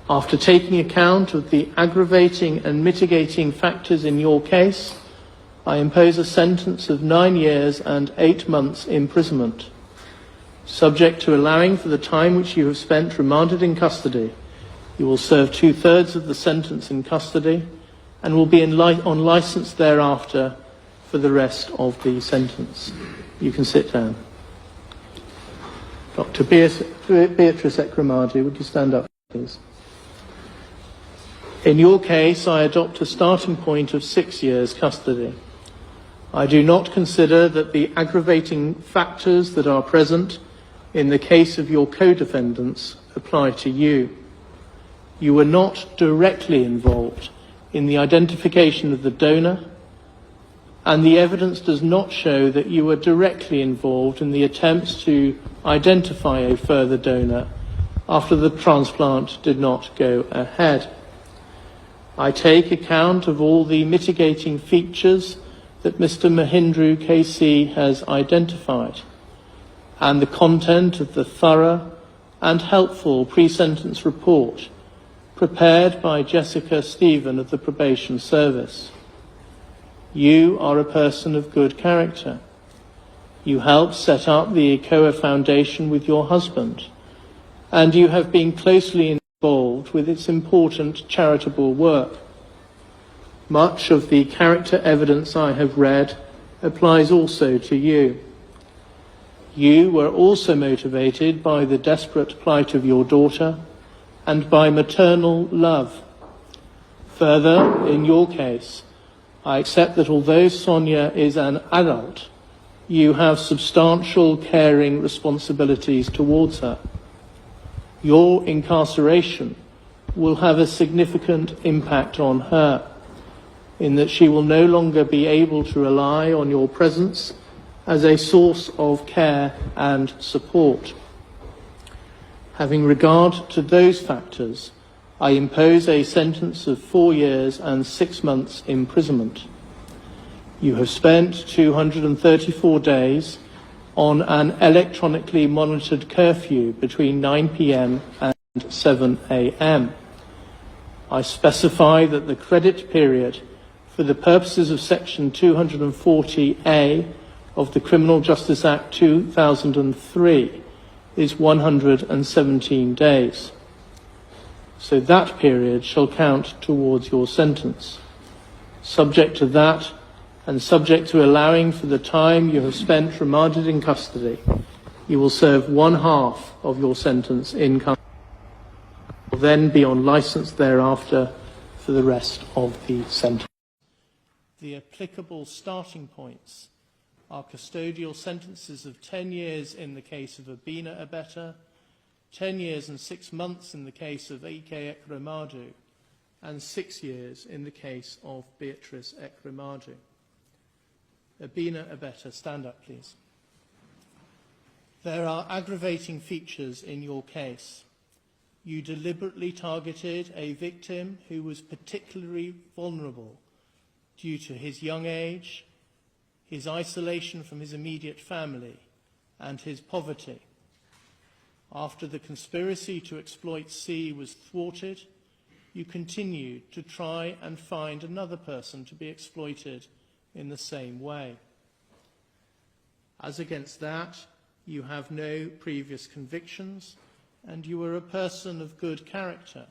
After taking account of the aggravating and mitigating factors in your case, I impose a sentence of 9 years and 8 months imprisonment. Subject to allowing for the time which you have spent remanded in custody, you will serve 2/3 of the sentence in custody and will be on licence thereafter for the rest of the sentence. You can sit down. Dr. Beatrice EKWEREMADE, would you stand up, please? In your case, I adopt a starting point of 6 years custody. I do not consider that the aggravating factors that are present in the case of your co-defendants apply to you. You were not directly involved in the identification of the donor, and the evidence does not show that you were directly involved in the attempts to identify a further donor after the transplant did not go ahead. I take account of all the mitigating features that Mr. Mahindru KC has identified and the content of the thorough and helpful pre-sentence report prepared by Jessica Stephen of the Probation Service. You are a person of good character. You helped set up the IKE Foundation with your husband, and you have been closely involved with its important charitable work. Much of the character evidence I have read applies also to you. You were also motivated by the desperate plight of your daughter and by maternal love. Further, in your case, I accept that although Sonia is an adult, you have substantial caring responsibilities towards her. Your incarceration will have a significant impact on her, in that she will no longer be able to rely on your presence as a source of care and support. Having regard to those factors, I impose a sentence of 4 years and 6 months imprisonment. You have spent 234 days on an electronically monitored curfew between 9 p.m. and 7 a.m. I specify that the credit period for the purposes of Section 240A of the Criminal Justice Act 2003 is 117 days. So that period shall count towards your sentence. Subject to that, and subject to allowing for the time you have spent remanded in custody, you will serve 1/2 of your sentence in custody. You will then be on licence thereafter for the rest of the sentence. The applicable starting points are custodial sentences of 10 years in the case of Abina Abeta, 10 years and 6 months in the case of EKWEREMADE, and 6 years in the case of Beatrice EKWEREMADE. Abina Abeta, stand up, please. There are aggravating features in your case. You deliberately targeted a victim who was particularly vulnerable due to his young age, his isolation from his immediate family, and his poverty. After the conspiracy to exploit C was thwarted, you continued to try and find another person to be exploited in the same way. As against that, you have no previous convictions, and you are a person of good character.